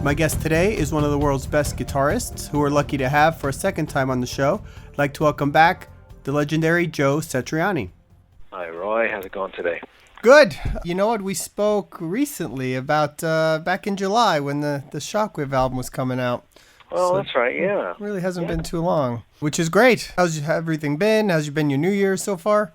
My guest today is one of the world's best guitarists who we're lucky to have for a second time on the show. I'd like to welcome back the legendary Joe Satriani. Hi, Roy. How's it going today? Good. You know what? We spoke recently about back in July when the Shockwave album was coming out. Oh, so that's right, yeah. It really hasn't been too long, which is great. How's everything been? How's been your New Year so far?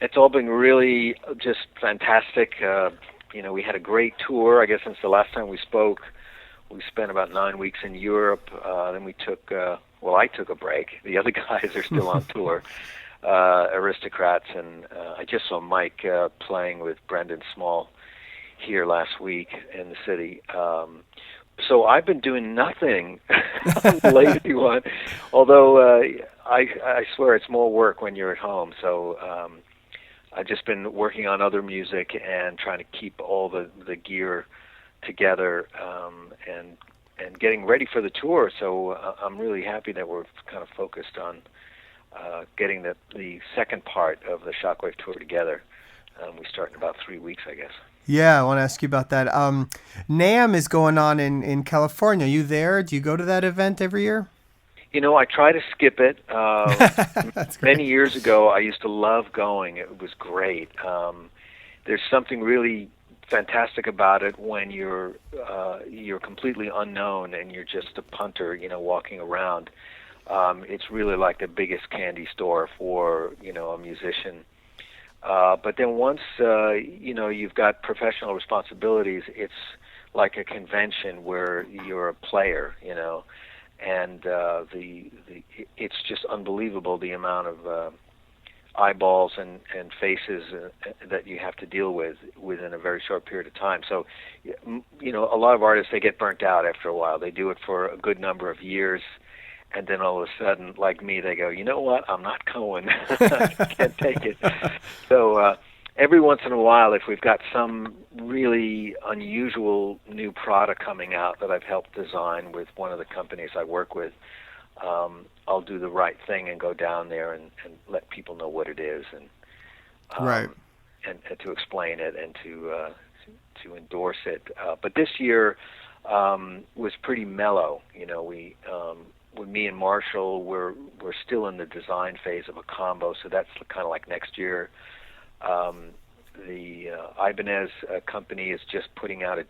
It's all been really just fantastic. We had a great tour. I guess since the last time we spoke, we spent about 9 weeks in Europe. Then we took, I took a break. The other guys are still on tour, Aristocrats, and I just saw Mike playing with Brendan Small here last week in the city. So I've been doing nothing. I'm the lazy one. Although I swear it's more work when you're at home. So I've just been working on other music and trying to keep all the gear together and getting ready for the tour. So I'm really happy that we're kind of focused on getting the second part of the Shockwave tour together. We start in about 3 weeks, I guess. Yeah, I want to ask you about that. NAMM is going on in California. Are you there? Do you go to that event every year? I try to skip it. That's great. Many years ago, I used to love going. It was great. There's something really fantastic about it when you're completely unknown and you're just a punter, walking around. It's really like the biggest candy store for, a musician. But then once, you've got professional responsibilities, it's like a convention where you're a player, and it's just unbelievable the amount of eyeballs and faces that you have to deal with within a very short period of time. So, a lot of artists, they get burnt out after a while. They do it for a good number of years, and then all of a sudden, like me, they go, you know what, I'm not going. I can't take it. So every once in a while, if we've got some really unusual new product coming out that I've helped design with one of the companies I work with, I'll do the right thing and go down there and let people know what it is and right. and to explain it and to endorse it. But this year was pretty mellow. With me and Marshall, we're still in the design phase of a combo, so that's kind of like next year. The Ibanez company is just putting out a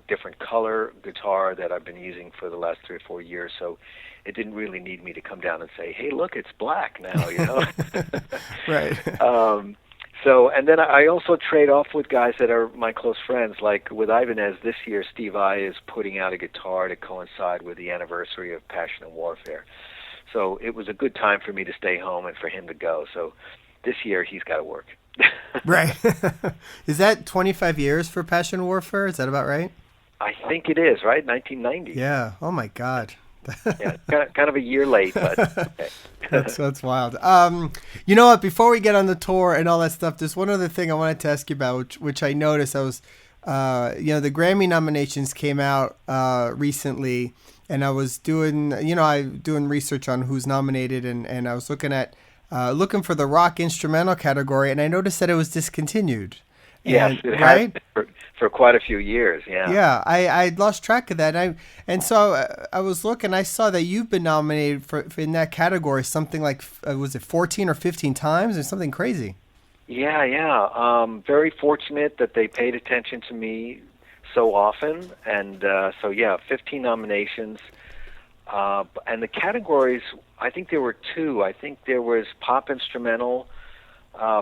different color guitar that I've been using for the last 3 or 4 years, so it didn't really need me to come down and say, hey, look, it's black now, Right. And then I also trade off with guys that are my close friends. Like with Ibanez this year, Steve Vai is putting out a guitar to coincide with the anniversary of Passion and Warfare. So it was a good time for me to stay home and for him to go. So this year he's got to work. Right. Is that 25 years for Passion Warfare? Is that about right? I think it is, right? 1990. Yeah. Oh, my God. Yeah, kind of a year late, but okay. That's wild. You know what? Before we get on the tour and all that stuff, there's one other thing I wanted to ask you about, which I noticed. I was, the Grammy nominations came out recently, and I was doing, doing research on who's nominated, and I was looking for the rock instrumental category, and I noticed that it was discontinued. Yes, it has been for quite a few years, yeah. Yeah, I lost track of that. And so I was looking, I saw that you've been nominated for in that category something like, was it 14 or 15 times or something crazy? Yeah. Very fortunate that they paid attention to me so often. And 15 nominations. And the categories, I think there were 2. I think there was pop instrumental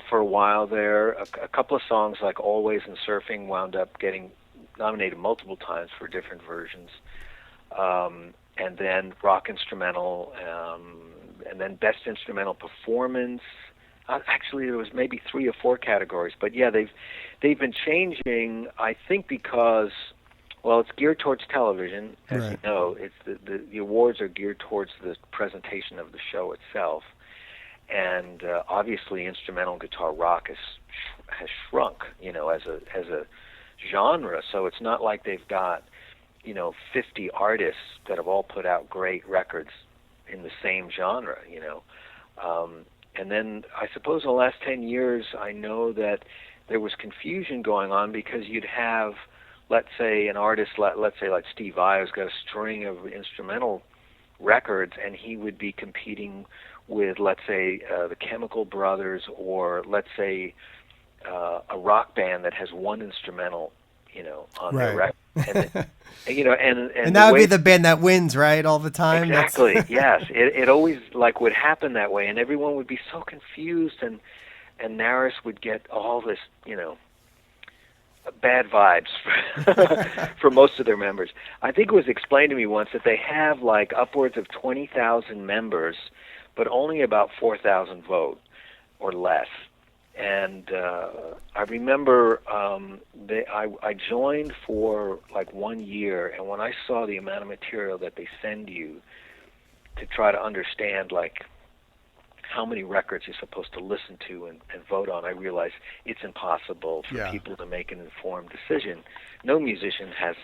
for a while there. A couple of songs like Always and Surfing wound up getting nominated multiple times for different versions. And then rock instrumental, and then best instrumental performance. Actually, there was maybe 3 or 4 categories. But yeah, they've been changing, I think, because, well, it's geared towards television, as right. you know. It's the awards are geared towards the presentation of the show itself. And obviously, instrumental guitar rock has shrunk, as a genre. So it's not like they've got, 50 artists that have all put out great records in the same genre, And then I suppose in the last 10 years, I know that there was confusion going on because you'd have let's say an artist, let's say like Steve Vai, who's got a string of instrumental records, and he would be competing with, let's say, the Chemical Brothers, or let's say a rock band that has one instrumental, on their record. And that would be the band that wins, right, all the time. Exactly. Yes, it always like would happen that way, and everyone would be so confused, and Naris would get all this, bad vibes for most of their members. I think it was explained to me once that they have like upwards of 20,000 members, but only about 4,000 vote or less. And I remember I joined for like 1 year, and when I saw the amount of material that they send you to try to understand like how many records you're supposed to listen to and vote on, I realized it's impossible for people to make an informed decision. No musician has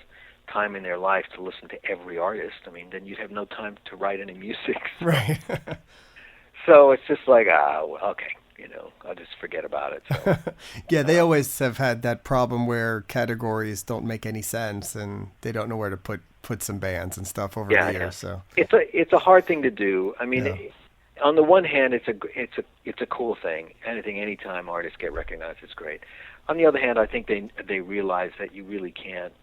time in their life to listen to every artist. I mean, then you'd have no time to write any music. So. Right. So it's just like, okay, I'll just forget about it. So, yeah, they always have had that problem where categories don't make any sense, and they don't know where to put some bands and stuff over the years. Yeah. So it's a hard thing to do. I mean, on the one hand, it's a cool thing. Anytime artists get recognized, it's great. On the other hand, I think they realize that you really can't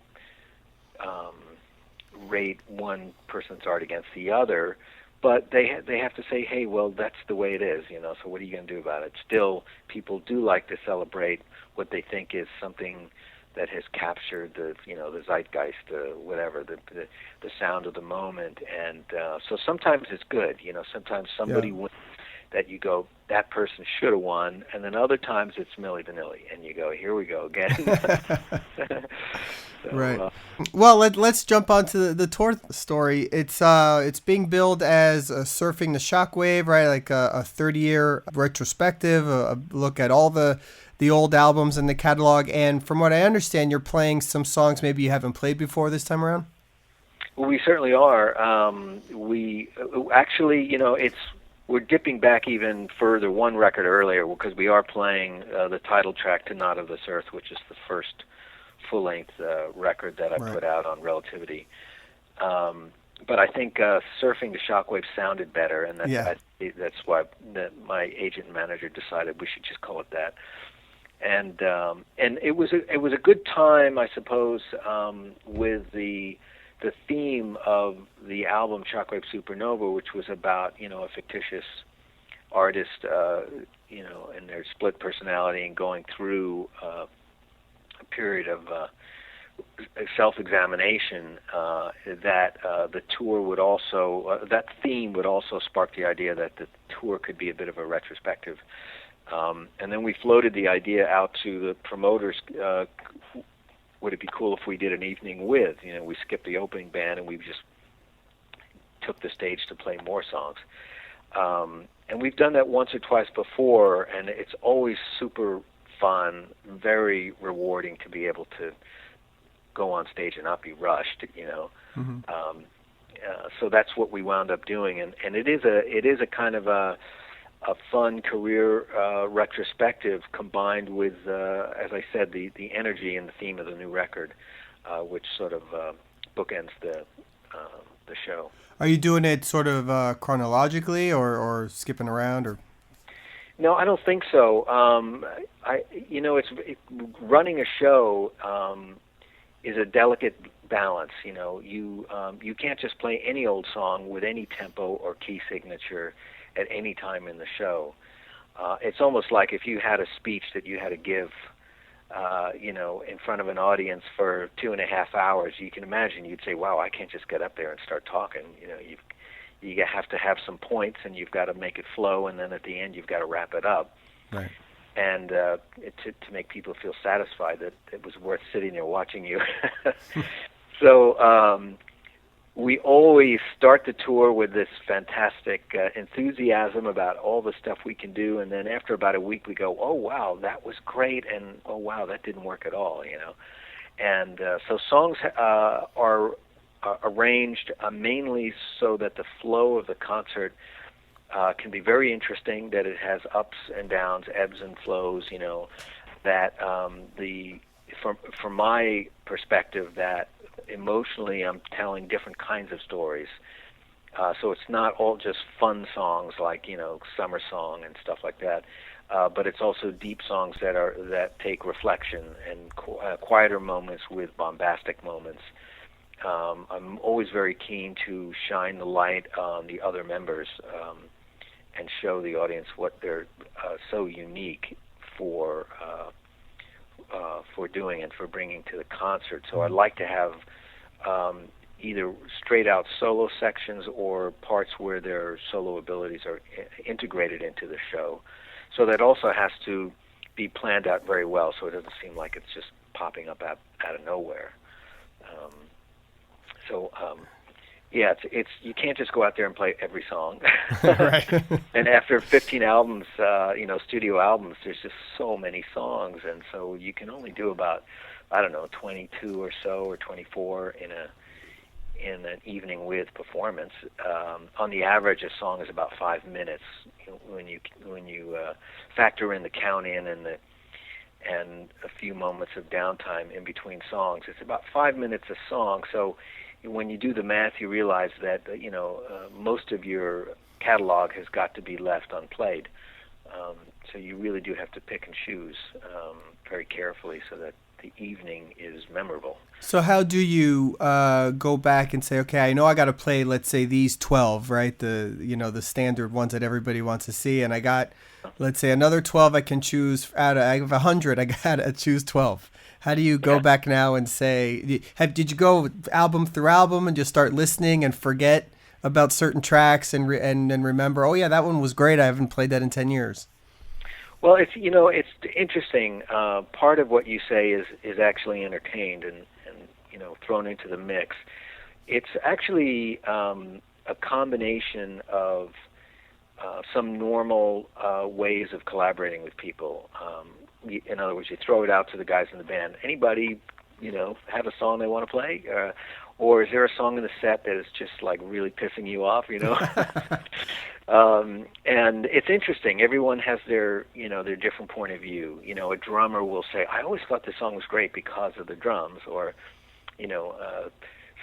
rate one person's art against the other, but they have to say, hey, well, that's the way it is, So what are you going to do about it? Still, people do like to celebrate what they think is something that has captured the the zeitgeist, whatever, the sound of the moment, and so sometimes it's good, sometimes somebody wins that you go, that person should have won, and then other times it's Milli Vanilli, and you go, here we go again. So, right. Well, let's jump onto the tour story. It's being billed as Surfing the Shockwave, right? Like a 30-year retrospective, a look at all the old albums in the catalog. And from what I understand, you're playing some songs maybe you haven't played before this time around. Well, we certainly are. We actually, we're dipping back even further, one record earlier, because we are playing the title track to Not of This Earth, which is the first full-length record that I put out on Relativity. But I think Surfing the Shockwave sounded better, and that's why my agent and manager decided we should just call it that. And it was a good time, I suppose, with the theme of the album Shockwave Supernova, which was about a fictitious artist, and their split personality and going through a period of self-examination. That the tour would also that theme would also spark the idea that the tour could be a bit of a retrospective. And then we floated the idea out to the promoters. Would it be cool if we did an evening with? We skipped the opening band and we just took the stage to play more songs. And we've done that once or twice before, and it's always super fun, very rewarding to be able to go on stage and not be rushed. Mm-hmm. So that's what we wound up doing, and it is a kind of a fun career retrospective combined with, as I said, the energy and the theme of the new record, which sort of bookends the show. Are you doing it sort of chronologically or skipping around or? No, I don't think so. Running a show is a delicate balance. You can't just play any old song with any tempo or key signature at any time in the show. It's almost like if you had a speech that you had to give, in front of an audience for 2.5 hours, you can imagine you'd say, wow, I can't just get up there and start talking. You have to have some points, and you've got to make it flow, and then at the end you've got to wrap it up. Right. And to make people feel satisfied that it was worth sitting there watching you. So we always start the tour with this fantastic enthusiasm about all the stuff we can do, and then after about a week we go, oh wow, that was great, and oh wow, that didn't work at all, And so songs are arranged mainly so that the flow of the concert can be very interesting, that it has ups and downs, ebbs and flows, that from my perspective, that emotionally I'm telling different kinds of stories. So it's not all just fun songs like, Summer Song and stuff like that, but it's also deep songs that take reflection and quieter moments with bombastic moments. I'm always very keen to shine the light on the other members and show the audience what they're so unique for doing and for bringing to the concert. So I'd like to have either straight out solo sections or parts where their solo abilities are integrated into the show. So that also has to be planned out very well, so it doesn't seem like it's just popping up out of nowhere. Yeah, it's you can't just go out there and play every song. Right. And after 15 albums, studio albums, there's just so many songs, and so you can only do about 22 or so, or 24 in an evening with performance. On the average, a song is about 5 minutes when you factor in the count in and a few moments of downtime in between songs. It's about 5 minutes a song. So when you do the math, you realize that most of your catalog has got to be left unplayed. So you really do have to pick and choose very carefully so that the evening is memorable. So how do you go back and say, okay, I know I got to play, let's say, these 12, right? The standard ones that everybody wants to see, and I got, let's say, another 12 I can choose out of 100. I got to choose 12. How do you go back now and say, did you go album through album and just start listening and forget about certain tracks and remember, oh yeah, that one was great, I haven't played that in 10 years? Well, it's interesting. Part of what you say is actually entertained and thrown into the mix. It's actually a combination of some normal ways of collaborating with people. In other words, you throw it out to the guys in the band. Anybody, have a song they want to play? Or is there a song in the set that is just like really pissing you off, And it's interesting. Everyone has their different point of view. A drummer will say, I always thought this song was great because of the drums. Or,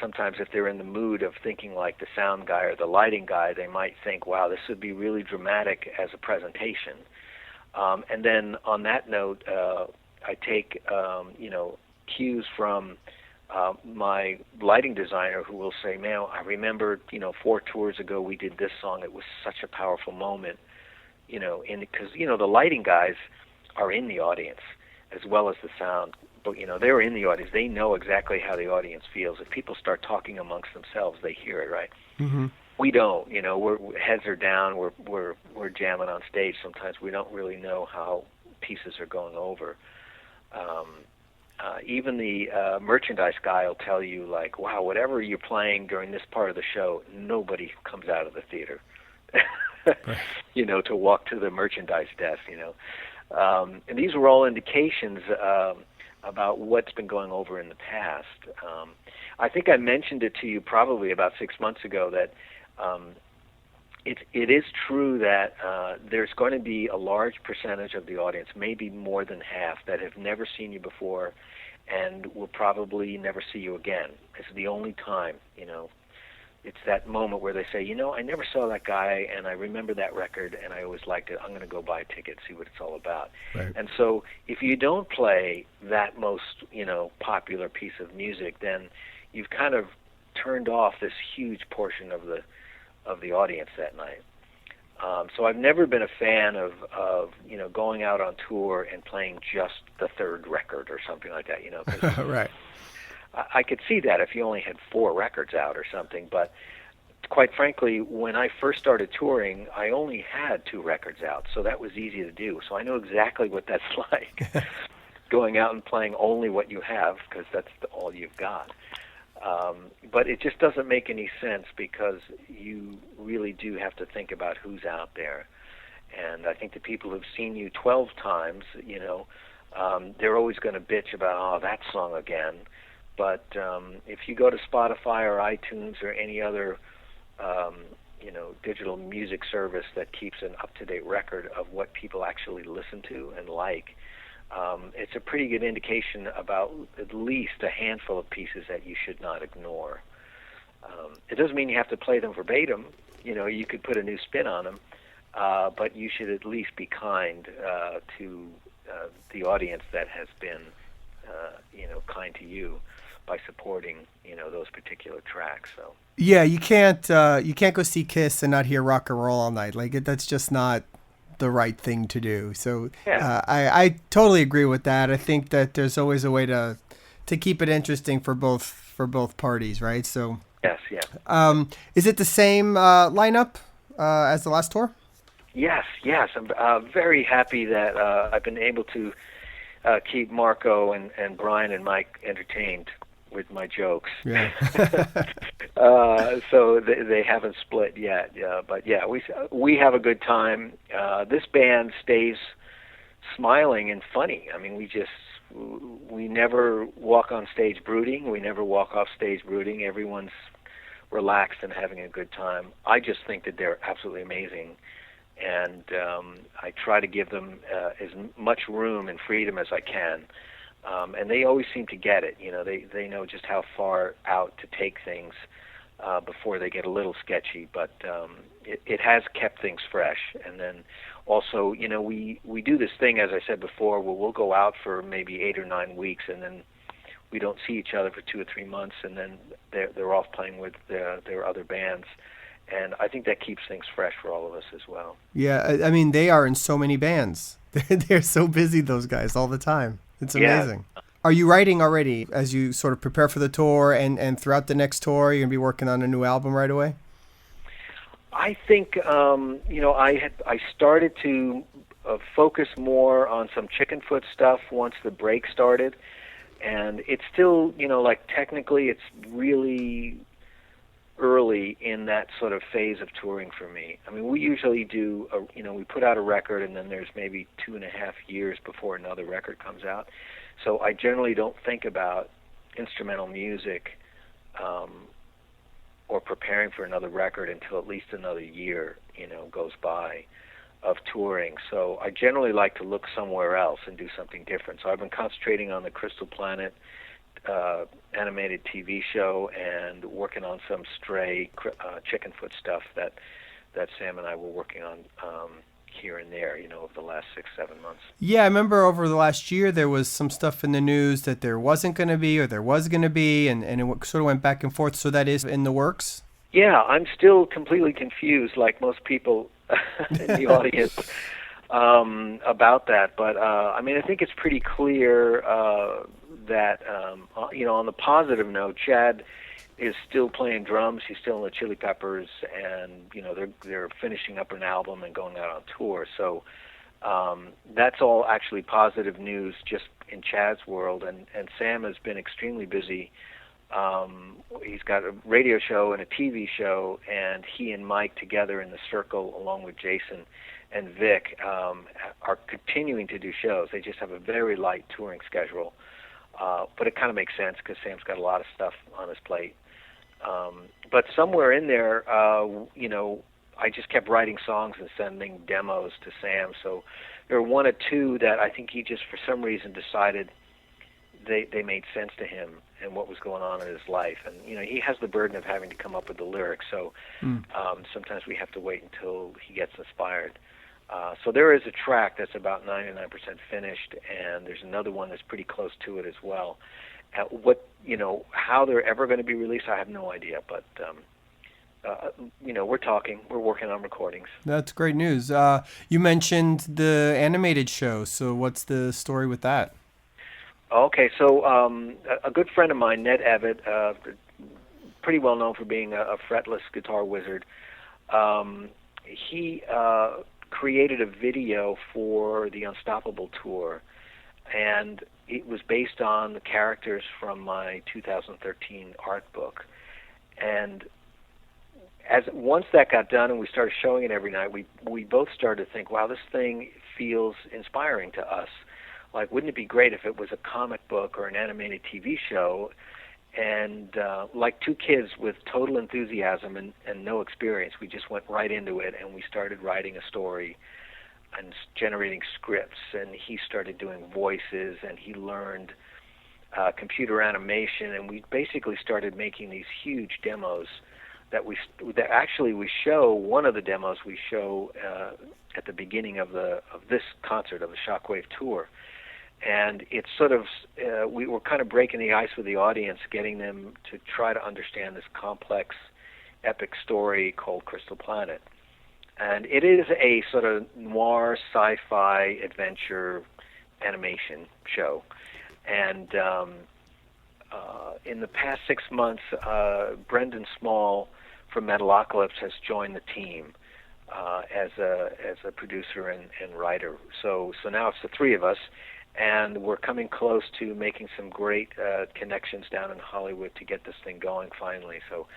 sometimes if they're in the mood of thinking like the sound guy or the lighting guy, they might think, wow, this would be really dramatic as a presentation. And then on that note, I take, cues from my lighting designer, who will say, man, I remember, 4 tours ago we did this song. It was such a powerful moment, because, the lighting guys are in the audience as well as the sound. But, they're in the audience. They know exactly how the audience feels. If people start talking amongst themselves, they hear it, right? Mm-hmm. We don't, we're heads are down. We're jamming on stage. Sometimes we don't really know how pieces are going over. Even the merchandise guy will tell you, like, wow, whatever you're playing during this part of the show, nobody comes out of the theater, to walk to the merchandise desk, And these were all indications about what's been going over in the past. I think I mentioned it to you probably about 6 months ago that it is true that there's going to be a large percentage of the audience, maybe more than half, that have never seen you before and will probably never see you again. It's the only time, it's that moment where they say, I never saw that guy, and I remember that record, and I always liked it. I'm going to go buy a ticket, see what it's all about. Right. And so if you don't play that most, popular piece of music, then you've kind of turned off this huge portion of the audience that night. So I've never been a fan of going out on tour and playing just the third record or something like that, 'cause right. I could see that if you only had 4 records out or something, but quite frankly, when I first started touring, I only had 2 records out, so that was easy to do. So I know exactly what that's like, going out and playing only what you have, because that's all you've got. But it just doesn't make any sense, because you really do have to think about who's out there. And I think the people who've seen you 12 times, they're always going to bitch about, that song again. But if you go to Spotify or iTunes or any other, digital music service that keeps an up-to-date record of what people actually listen to and like, it's a pretty good indication about at least a handful of pieces that you should not ignore. It doesn't mean you have to play them verbatim. You could put a new spin on them, but you should at least be kind to the audience that has been, kind to you by supporting, those particular tracks. So. Yeah, you can't go see Kiss and not hear rock and roll all night. Like that's just not the right thing to do. So Yeah. I totally agree with that. I think that there's always a way to keep it interesting for both parties, right? So Yes, yeah. Is it the same lineup as the last tour? Yes. I'm very happy that I've been able to keep Marco and Brian and Mike entertained with my jokes. Yeah. So they haven't split yet. But yeah, we have a good time. This band stays smiling and funny. I mean, we never walk on stage brooding. We never walk off stage brooding. Everyone's relaxed and having a good time. I just think that they're absolutely amazing. And I try to give them as much room and freedom as I can. And they always seem to get it. They know just how far out to take things before they get a little sketchy. But it has kept things fresh. And then also, we do this thing, as I said before, where we'll go out for maybe 8 or 9 weeks, and then we don't see each other for 2 or 3 months, and then they're off playing with their other bands. And I think that keeps things fresh for all of us as well. Yeah, I mean, they are in so many bands. They're so busy, those guys, all the time. It's amazing. Yeah. Are you writing already as you sort of prepare for the tour and throughout the next tour? You're going to be working on a new album right away? I think, I started to focus more on some Chickenfoot stuff once the break started. And it's still, technically it's really early in that sort of phase of touring for me. I mean, we usually do, we put out a record and then there's maybe 2.5 years before another record comes out. So I generally don't think about instrumental music or preparing for another record until at least another year, goes by of touring. So I generally like to look somewhere else and do something different. So I've been concentrating on the Crystal Planet animated TV show and working on some stray Chickenfoot stuff that Sam and I were working on here and there, over the last 6-7 months. Yeah, I remember over the last year there was some stuff in the news that there wasn't going to be or there was going to be, and it sort of went back and forth. So that is in the works? Yeah, I'm still completely confused, like most people in the audience, about that. But, I think it's pretty clear that, on the positive note, Chad is still playing drums. He's still in the Chili Peppers, and they're finishing up an album and going out on tour. So that's all actually positive news, just in Chad's world. And Sam has been extremely busy. He's got a radio show and a TV show, and he and Mike together in the Circle, along with Jason and Vic, are continuing to do shows. They just have a very light touring schedule. But it kind of makes sense because Sam's got a lot of stuff on his plate. But somewhere in there, I just kept writing songs and sending demos to Sam. So there were 1 or 2 that I think he just, for some reason, decided they made sense to him and what was going on in his life. And, he has the burden of having to come up with the lyrics. So sometimes we have to wait until he gets inspired. So there is a track that's about 99% finished, and there's another one that's pretty close to it as well. How they're ever going to be released, I have no idea. But, we're talking. We're working on recordings. That's great news. You mentioned the animated show. So what's the story with that? Okay, so a good friend of mine, Ned Evatt, pretty well known for being a fretless guitar wizard, he created a video for the Unstoppable tour, and it was based on the characters from my 2013 art book. And once that got done and we started showing it every night, we both started to think, wow, this thing feels inspiring to us. Like, wouldn't it be great if it was a comic book or an animated TV show? And like 2 kids with total enthusiasm and no experience, we just went right into it, and we started writing a story generating scripts, and he started doing voices, and he learned computer animation, and we basically started making these huge demos that we show. One of the demos we show at the beginning of this concert of the Shockwave tour, and it's sort of we were kind of breaking the ice with the audience, getting them to try to understand this complex, epic story called Crystal Planet. And it is a sort of noir, sci-fi, adventure animation show. And in the past 6 months, Brendan Small from Metalocalypse has joined the team as a producer and writer. So now it's the three of us, and we're coming close to making some great connections down in Hollywood to get this thing going finally. So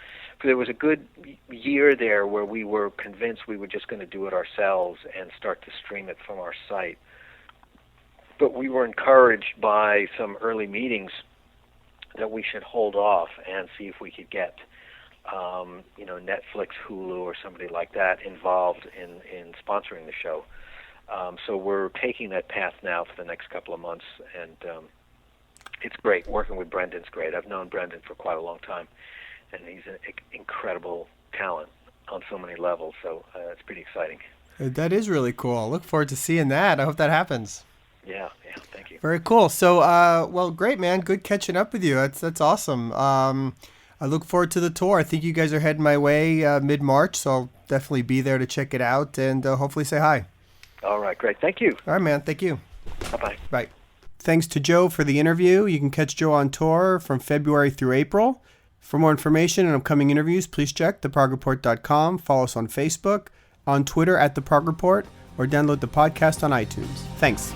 there was a good year there where we were convinced we were just going to do it ourselves and start to stream it from our site. But we were encouraged by some early meetings that we should hold off and see if we could get Netflix, Hulu, or somebody like that involved in sponsoring the show. So we're taking that path now for the next couple of months, and it's great. Working with Brendan's great. I've known Brendan for quite a long time, and he's an incredible talent on so many levels, so it's pretty exciting. That is really cool. Look forward to seeing that. I hope that happens. Yeah, thank you. Very cool. So, well, great, man. Good catching up with you. That's awesome. I look forward to the tour. I think you guys are heading my way mid-March, so I'll definitely be there to check it out and hopefully say hi. All right, great. Thank you. All right, man. Thank you. Bye-bye. Bye. Thanks to Joe for the interview. You can catch Joe on tour from February through April. For more information and upcoming interviews, please check theprogreport.com. Follow us on Facebook, on Twitter @theprogreport, or download the podcast on iTunes. Thanks.